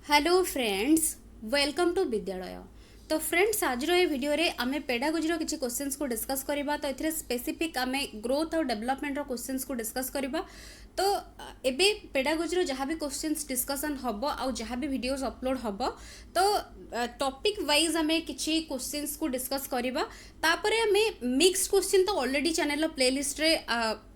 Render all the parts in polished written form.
Hello friends, welcome to विद्यालय। तो friends, आज ये वीडियो रे आमे पेडागोजी किसी क्वेश्चंस को डिस्कस करबा। तो एथिरे स्पेसिफिक आमे ग्रोथ और डेवलपमेंट रो क्वेश्चंस को डिस्कस करबा। तो एबे पेडागोजी रो जहाँ भी क्वेश्चंस डिस्कशन हबो आ जहाँ भी वीडियोस अपलोड हबो, तो टॉपिक वाइज आमे किछि क्वेश्चंस को डिस्कस करबा। तापरे आमे मिक्स्ड क्वेश्चन तो ऑलरेडी चैनल प्लेलिस्ट रे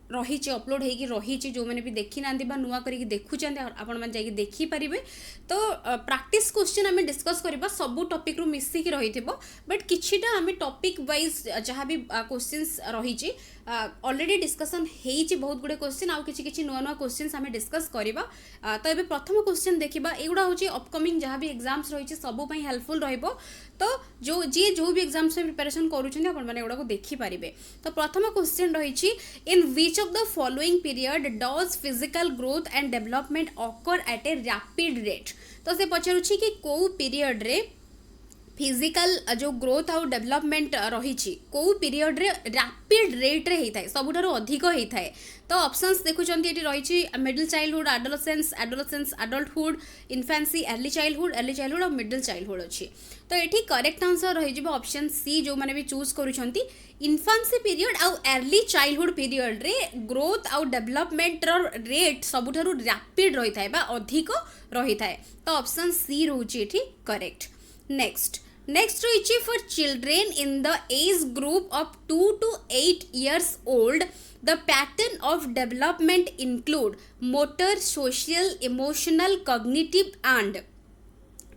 रही अपलोड होगी रही जो मैंने भी देखी ना नुआ करके देखुं आपण मैंने जाकि देखिपारे। तो प्रैक्टिस क्वेश्चन आम डिस्कस करबा सबू टॉपिक रु मिसिकी रही बट किछिटा आम टॉपिक वाइज जहाँ भी क्वेश्चंस रही ऑलरेडी डिस्कशन हो बहुत गुड़े क्वेश्चन आउ किछि नुआ नुआ क्वेश्चंस आम डिस्कस करबा। तो ये प्रथम क्वेश्चन देखा एगुड़ा हूँ अपकमिंग जहाँ भी एग्जाम्स रही सब हेल्पफुल रहिबो। तो जो भी एग्जाम्स प्रिपरेशन करूछन आपण माने एगुड़ा को देखिपारे। तो प्रथम क्वेश्चन रही इन विच of the following period does physical growth and development occur at a rapid rate। तो से पचारुछि कि को पीरियड रे फिजिकल जो ग्रोथ आउ डेवलपमेंट रही को पीरियड रे रैपिड रेट रे होता है सबुठारु अधिक होता है। तो ऑप्शंस देखुचंती एटी रही middle childhood, adolescence adulthood, infancy, early childhood और मिडिल चाइल्डहुड अच्छी। तो ये करेक्ट आंसर रही ऑप्शन सी जो मैंने भी चूज करुछंती इन्फेंसी पीरियड आउ अर्ली चाइल्डहुड पीरियड रे ग्रोथ आउ डेवलपमेंट रेट सबुठारु रैपिड रही है अधिक रही है। तो ऑप्शन सी रोचे करेक्ट। नेक्स्ट रही for children in the age group of 2 to 8 years old the pattern of development include motor, social, emotional, cognitive and।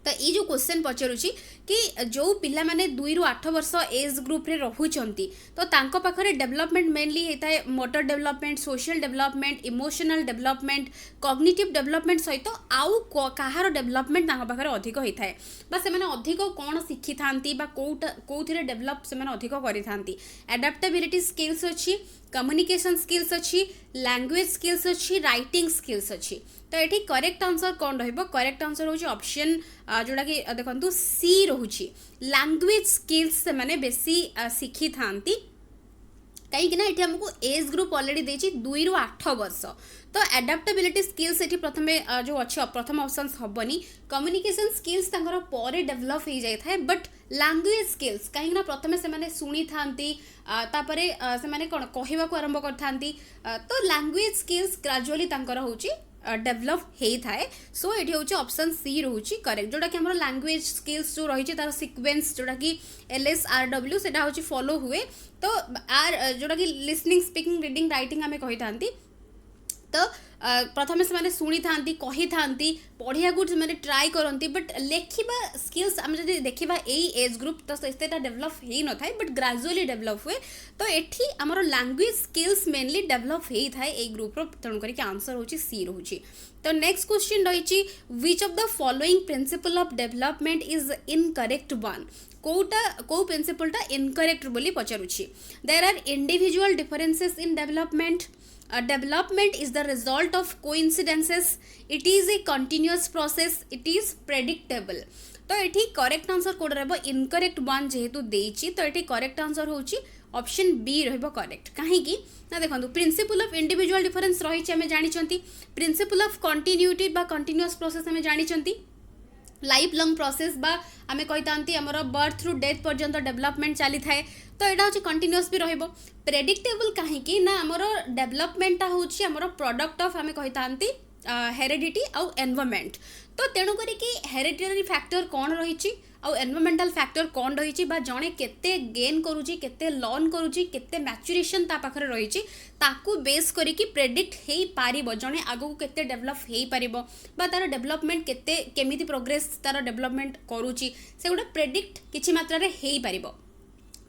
तो ये जो क्वेश्चन पचारुची कि जो पिला माने 2 ରୁ 8 वर्ष एज ग्रुप रे रहुचंती तो तांको पाखरे डेवलपमेंट मेनली होता है motor development, social development, emotional development, cognitive development सहित आउ कहार डेवलपमेंट तांको पाखरे अधिक होता है बा से माने अधिक कोन शिखि थांती बा कोउथिरे डेवलप से माने अधिक करि थांती। एडाप्टेबिलिटी स्किल्स अछि, कम्युनिकेशन स्किल्स अच्छी, लैंग्वेज स्किल्स अच्छी, राइटिंग स्किल्स अच्छी। तो ये करेक्ट आंसर कौन रहिबो? करेक्ट आंसर होची ऑप्शन जोड़ा कि देखंतु सी रोची लैंग्वेज स्किल्स से माने बेसी शिखी थांती कहीं ये आमको एज ग्रुप ऑलरेडी देछि 2 ରୁ 8 वर्ष। तो एडाप्टेबिलिटी स्किल्स ये प्रथमे जो अच्छे प्रथम ऑप्शन हेनी। कम्युनिकेशन स्किल्स पर डेभलप हो जाए बट लैंग्वेज स्किल्स कहीं प्रथमे से शुणी थांती तापरे से कौन कहवाक आरंभ करथांती। तो लैंग्वेज स्किल्स ग्रेजुअली होची डेभलप होता है। सो ये हूँ ऑप्शन सी रोचे करेक्ट जोटा कि लैंग्वेज स्किल्स जो रही तार सिक्वेन्स जोटा कि LSRW से हूँ फॉलो हुए। तो आर जोटा कि लिसनिंग, स्पीकिंग, रीडिंग, राइटिंग आम कही था। तो प्रथमे से शुणी था कही था पढ़िया को ट्राए करती बट लेखिबा स्किल्स आम जब देखा यही एज ग्रुप तो से डेभलप हो न था बट ग्रेजुअली डेभलप हुए। तो ये आमर लैंग्वेज स्किल्स मेनली डेभलप होता है यही ग्रुप तेणुक आंसर हूँ सी रोचे। तो नेक्स्ट क्वेश्चन रही which of the following principle of development is incorrect one. को प्रिंसिपलटा इनकरेक्ट बोली पचारुछि। There are individual differences in development. Development is the result of coincidences. It is a continuous process. It is predictable। तो ये correct answer code रहिबो incorrect one जेहेतु देछि तो ये करेक्ट आंसर होछि ऑप्शन बी रहिबो करेक्ट। काहे कि ना देखंतु प्रिंसिपल ऑफ इंडिविजुअल डिफरेंस रही आमे जानिचंती, प्रिंसिपल ऑफ कंटिन्यूटी बा कंटिन्यूअस प्रोसेस आमे जानिचंती, लाइफ लंग प्रोसेस बा आमे कहितांती हमर बर्थ थ्रू डेथ पर्यंत डेवलपमेंट चली थाए। तो यहाँ हूँ कंटिन्यूअस भी रहिबो। प्रेडिक्टेबल कहीं ना आमर डेवलपमेंटा हूँ आमर प्रोडक्ट ऑफ आमे कहितांती हेरिडिटी आउ एनवायरनमेंट। तो तेणु करिकी हेरिडिटरी फैक्टर कौन रही आउ एनवायरमेंटल फैक्टर कौन रही जड़े केते गेन करुची, केते लर्न करुची, केते मैच्यूरेशन ता पाखरे रही ताकू बेस करिकी प्रेडिक्ट हेई पारिबो जड़े आगु केते डेवलप हेई पारिबो बा तार डेवलपमेंट केते केमिति प्रोग्रेस तार डेवलपमेंट करुची से गोटे प्रेडिक्ट किछि मात्रा रे हेई पारिबो।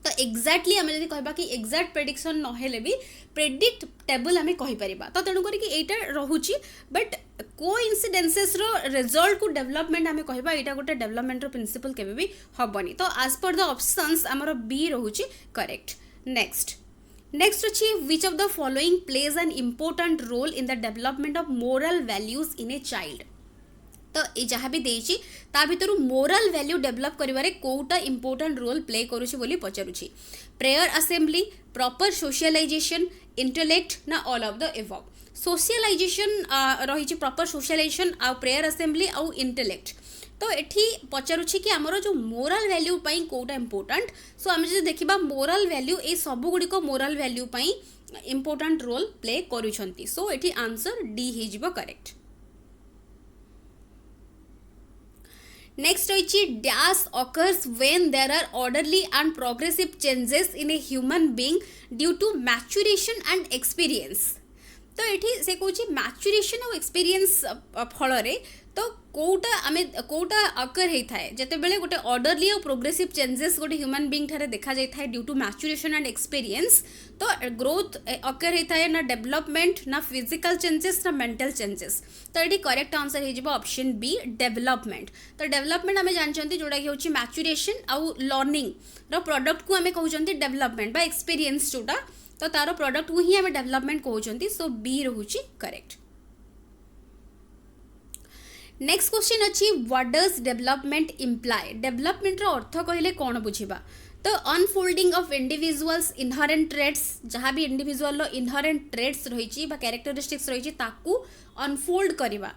तो एक्जाक्टली आम जब कह कि एक्जाक्ट प्रेडिक्शन नहेले भी प्रेडिक्ट टेबल आम कहीपर। तो तेणुक यहाँ रोचे बट कोइंसिडेंसेस रो रिजल्ट को डेवलपमेंट आम कह यहाँ गोटे डेवलपमेंट प्रिंसिपल केबे भी हेनी। तो आज पर द ऑप्शंस आमर बी रोचे करेक्ट। नेक्स्ट अच्छी which of the following plays an important role in the development of moral values in a child. तो ये जहाँ भी देछि ता भितर मोरल वैल्यू डेवलप करिवारे कोटा इंपोर्टेंट रोल प्ले करुछि बोली पचारुछि। Prayer assembly, proper socialization, intellect ना all of the above. Socialization रही प्रॉपर सोशलाइजेशन आ प्रेयर असेंबली आउ इंटेलेक्ट तो एठी पचारुछि कि आमर जो मोराल वैल्यू पई कोटा इंपोर्टेंट सो आम जो देखिबा मोराल वैल्यू ए सब गुडी को मोराल वैल्यू पई इंपोर्टेंट रोल प्ले करूछंती सो एठी आंसर डी हे जिवो करेक्ट नेक्स्ट रही dash occurs when there are orderly and progressive changes in a human being due to maturation and experience तो ये से कौन मैच्यूरेशन और एक्सपीरियंस फल तो कौटा आम कौटा अकर होता है जिते बड़े गोटे ऑर्डरली और प्रोग्रेसिव चेंजेस गोटे ह्यूमन बीइंग ठारे देखा जाता है due to maturation and experience तो ग्रोथ अकर होता है ना डेवलपमेंट ना फिजिकल चेंजेस ना मेंटल चेंजेस तो ये करेक्ट आंसर हो ऑप्शन बी डेवलपमेंट तो डेवलपमेंट आम जानते जोटा कि मैच्यूरेशन आउ लर्निंग रो प्रोडक्ट को आम कहते डेवलपमेंट बा एक्सपीरियंस जोटा तो तार प्रोडक्ट को ही आम डेवलपमेंट कहते सो बी रोचे करेक्ट नेक्स्ट क्वेश्चन अच्छी what does development imply development रो अर्थ कहले कौन बुझिबा तो unfolding of individuals inherent traits जहाँ भी इंडिविजुअल इनहेरेंट ट्रेड्स रही कैरेक्टरिस्टिक्स रही ताकू अनफोल्ड करवा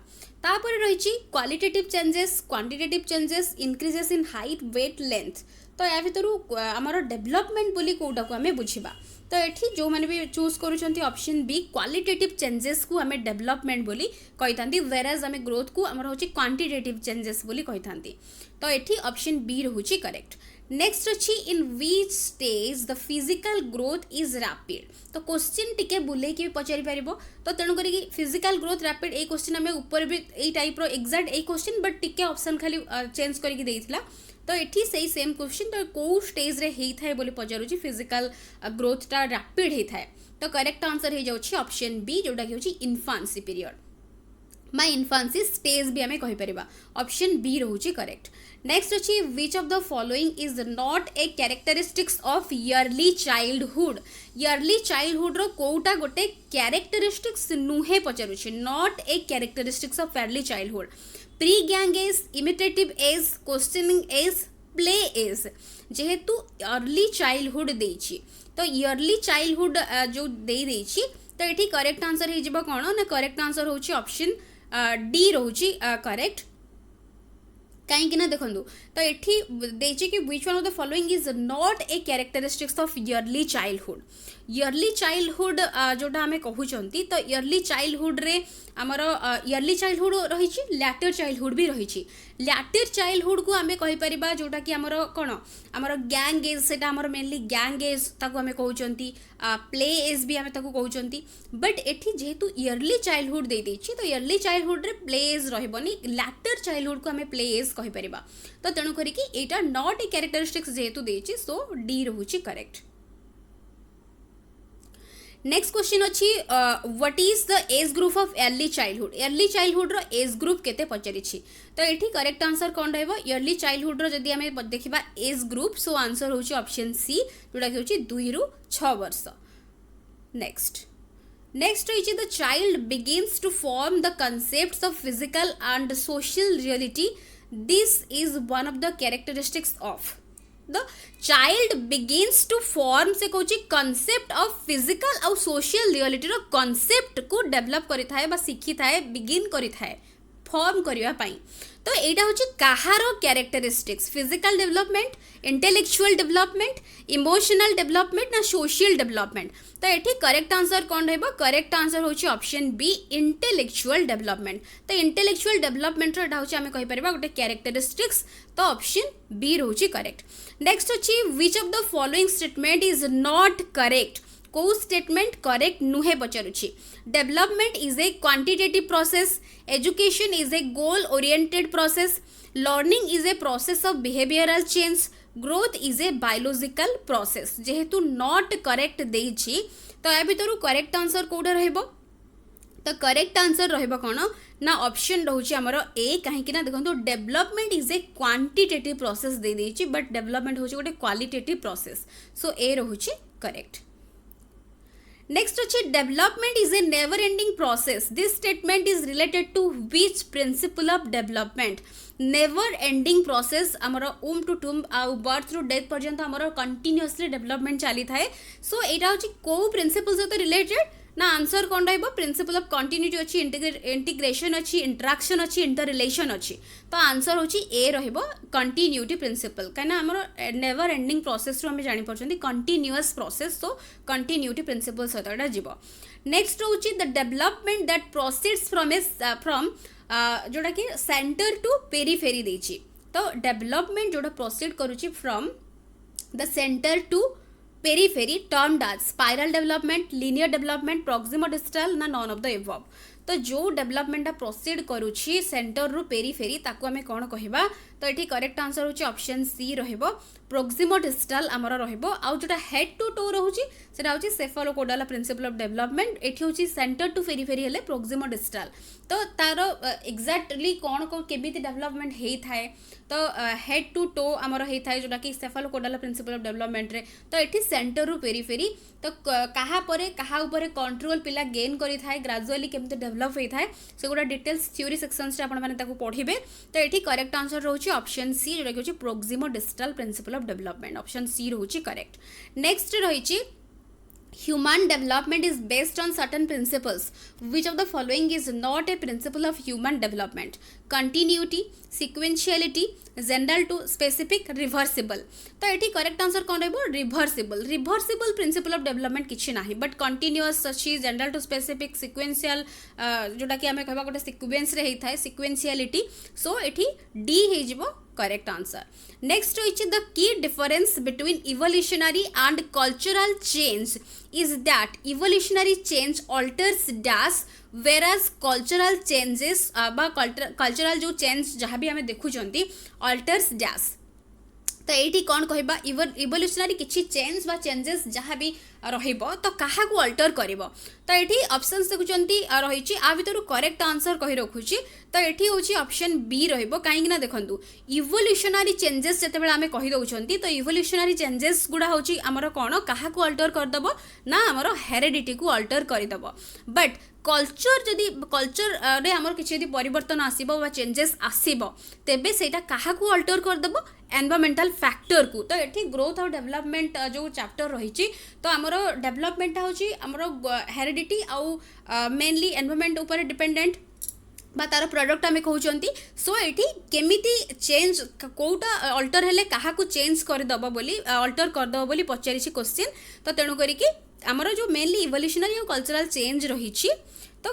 तापर रही qualitative changes quantitative changes increases in height weight length तो या भर आमर डेवलपमेंट बोली कौटा को आम बुझा तो ये जो मैंने भी चूज करुँच ऑप्शन बी क्वालिटेटिव चेंजेस को आम डेवलपमेंट बोली कही वेराज आम ग्रोथ को आमर हूँ क्वांटिटेटिव चेंजेस बोली कही तो ये ऑप्शन बी रोचे करेक्ट नेक्स्ट अच्छी in which stage the physical growth is rapid तो क्वेश्चन टिके बुले कि पचारि पार तो तेणुक फिजिकल ग्रोथ रैपिड ए क्वेश्चन आम ऊपर भी यही टाइप रो एग्जैक्ट ए क्वेश्चन बट टिके ऑप्शन खाली चेंज करके देइथिला तो ये से सेम क्वेश्चन तो कौ स्टेज रे होता है बोली पचारूँ फिजिकल ग्रोथ टा रैपिड होता है तो करेक्ट आंसर हो जाउछि ऑप्शन बी जोटा कि होछि इन्फांसी पीरियड माय इन्फांसी स्टेज भी आम कहीपर ऑप्शन बी रोचे करेक्ट नेक्स्ट अच्छी which of the following is not a characteristics of early childhood रो कोटा गोटे कैरेक्टरिस्टिक्स नुहे पचारूँ not a characteristics of early childhood pre gang age imitative age questioning age play age जेहेतु early childhood देछि तो yearly childhood जो देछि तो ये करेक्ट आंसर हो कौन ना करेक्ट आंसर होछि ऑप्शन डी रोचे करेक्ट कहीं देखो तो ये कि which one of the following is not a characteristics of early childhood जोटा आम कहते तो इयरली चाइल्डहुड रे आमर इयरली चाइल्डहुड रही लैटर चाइल्डहुड भी रही लैटर चाइल्डहुड को आम कहीपर जोटा कि आमर कौन आमर गैंग एज से मेनली गैंग एज ताको आम कहते प्ले एज भी आम कहते बट एठी जेहेतु इयरली चाइल्डहुड दे देछि तो इयरली चाइल्डहुड रे प्ले एज रहबनी लैटर चाइल्डहुड को आम प्ले एज कहीपर तो तेणु करिकी एटा नॉट ए कैरेक्टरिस्टिक्स जेहेतु देछि सो डी रोचे करेक्ट नेक्स्ट क्वेश्चन अच्छी what is the age group of early childhood रो एज ग्रुप केते पचारि तो ये करेक्ट आंसर कौन रहिबो अर्ली चाइल्डहुड रो जदि आमे देखिबा एज ग्रुप सो आंसर होची ऑप्शन सी जोटा कि होची 2 रु 6 वर्ष नेक्स्ट रही the child begins to form the concepts of physical and social reality this is one of the characteristics of the child begins to form से कौन concept of physical और सोशल रियलिटी रो कॉन्सेप्ट को develop करि थाए बा शिखि थाए begin करि थाए फॉर्म करिवा पाई तो एटा होची कहार characteristics physical development intellectual development emotional development ना सोशल डेवलपमेंट तो ये करेक्ट आंसर कौन रहिबो करेक्ट आंसर होची ऑप्शन बी इंटेलेक्चुअल डेवलपमेंट तो इंटेलेक्चुअल डेवलपमेंट रो एटा होची आमे कहि परिबा गोटे कैरेक्टरिस्टिक्स तो ऑप्शन बी रोची करेक्ट नेक्स्ट होची which of the following statement is not correct को स्टेटमेंट करेक्ट नुहे पचारुछि development is a quantitative process education is a goal oriented process learning is a process of behavioural change growth is a biological process जेहेतु not correct देछि तो या भीतर correct answer कोडा रहइबो तो करेक्ट आंसर रहइबो कोन ना ऑप्शन रहउछि हमर ए काहे कि ना देखंतु development is a quantitative process दे देछि बट डेवलपमेंट होछि गोटे क्वालिटेटिव प्रोसेस सो ए रहउछि करेक्ट नेक्स्ट अच्छे development is a never ending process this statement is related to which principle of development never ending process आमर ओम टू टूम आउ बर्थ टू डेथ पर्यंत आमर कंटिन्यूअसली डेवलपमेंट चली थाए सो एटा होची को प्रिंसिपल सहित रिलेटेड ना आंसर कौन रहिबो प्रिंसिपल ऑफ कंटिन्यूटी अछि इंटीग्रेशन अछि इंटरेक्शन अछि इंटर रिलेशन अछि तो आंसर होछि ए रहिबो कंटिन्यूटी प्रिंसिपल काना हमर नेवर एंडिंग प्रोसेस रो हम जानि परछंती कंटिन्यूअस प्रोसेस तो कंटिन्यूटी प्रिंसिपल सतडा जीवो नेक्स्ट होछि the development that proceeds from जोटा कि सेंटर टू पेरीफेरी देछि तो डेवलपमेंट जोटा प्रोसीड करूछि from the centre to periphery termed as spiral development linear development proximodistal ना नॉन ऑफ द एबव तो जो डेवलपमेंट प्रोसीड करूछि सेंटर रु पेरीफेरी ताको आमे कोन कहिबा तो एठी करेक्ट आंसर होछि ऑप्शन सी रहइबो प्रॉक्सिमोडिस्टल हमर रहइबो आ जोटा हेड टू टो रहउछि सेटा होछि सेफालोपोडल प्रिंसिपल ऑफ डेवलपमेंट एठी होछि सेंटर टू पेरीफेरी हेले प्रॉक्सिमोडिस्टल तो तारो एग्जैक्टली कोन को केबिति डेवलपमेंट हेई थाए तो हेड टू टो हमर हेई थाए जोटा कि सेफालोपोडल प्रिंसिपल ऑफ डेवलपमेंट रे तो एठी सेंटर रु पेरीफेरी तो कहा परे कहा ऊपर कंट्रोल पिला गेन करि थाए ग्रेजुअली केमते डेवलप होई थाए से गुडा डिटेल्स थ्योरी सेक्शंस रे आपण माने ताको पढिबे तो एठी करेक्ट आंसर रहउछि ऑप्शन सी जोटा कि होछि proximodistal principle of development option C रहउछि करेक्ट नेक्स्ट रहिछि human development is based on certain principles which of the following is not a principle of human development continuity sequentiality general to specific reversible तो एठी correct answer कोन रहबो reversible principal of development किछि नाही but continuous अछि general to specific sequential जोटा कि हमें कहबा गोटे सीक्वेंस रे हेई थाए सिक्वेंशियलिटी सो एठी डी हे जिवो करेक्ट आंसर नेक्स्ट होइछि the key difference between evolutionary and cultural change is that evolutionary change alters dash whereas cultural changes बा cultural जो change जहाँ भी हमें देखु जंती alters dash तो एठी कौन कहबा इवोल्यूशनरी किछि चेंज बा चेंजेस जहाँ भी रहिबो तो काहा को अल्टर करिवो तो एठी ऑप्शंस देखुचंती रहिछि आ भितरु करेक्ट आंसर कहि रखुछि तो एठी होछि ऑप्शन बी रहिबो काहे ना देखंतु इवोल्यूशनरी चेंजेस जते बेला हमें कहि दउचंती तो इवोल्यूशनरी चेंजेस गुडा होछि हमर कोन काहा को अल्टर कर दबो ना हमर हेरिडिटी को अल्टर करि दबो बट कल्चर जदि कल्चर रे हमर किछि यदि परिवर्तन आसीबो बा चेंजेस आसीबो तेबे सेटा काहा को अल्टर कर दबो एनवायरमेंटल फैक्टर को तो एठी ग्रोथ और डेवलपमेंट जो चैप्टर रहिछि तो हमरो डेवलपमेंट होछि हमरो हेरिडिटी आउ मेनली एनवायरमेंट ऊपर डिपेंडेंट बा तार प्रोडक्ट आमे कहउचंती सो एठी केमिति चेंज कोटा अल्टर हेले काहा को चेंज कर दबो बोली अल्टर कर दबो बोली पचारिछि क्वेश्चन तो तेनु करी कि हमरो जो मेनली इवोल्यूशनरी और कल्चरल चेंज रहिछि तो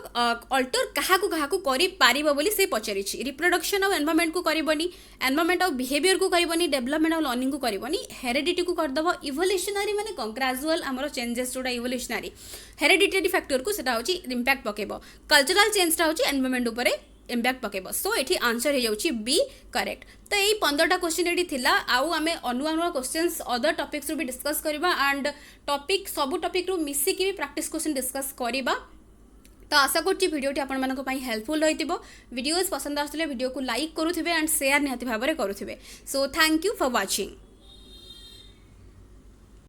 अल्टर कहा को करि पारिबो बोली से पचारिछि रिप्रोडक्शन और एनवायरमेंट को करिबोनी एनवायरमेंट और बिहेवियर को करिबोनी डेवलपमेंट और लर्निंग को करिबोनी हेरिडिटी को कर दबो इवोल्यूशनरी माने ग्रेजुअल हमरो चेंजेस जोडा इवोल्यूशनरी हेरिडिटरी फैक्टर को सेटा होछि इंपैक्ट पकेबो कल्चरल चेंजटा होछि एनवायरमेंट ऊपर इंपैक्ट पकेबो सो एठी आंसर हे जाउछि बी करेक्ट तो यही 15टा क्वेश्चन एठी थिला आउ आमे अनुआ क्वेश्चंस अदर टॉपिक्स रो भी डिस्कस करबा एंड टॉपिक सब टॉपिक रो मिसी की भी प्रैक्टिस क्वेश्चन डिस्कस करबा तो आशा करछि वीडियोटी आपण मानको पई हेल्पफुल रहितिबो वीडियोस पसंद आसले वीडियो को लाइक करूथिबे एंड शेयर निहाती भाबरे करूथिबे so thank you for watching.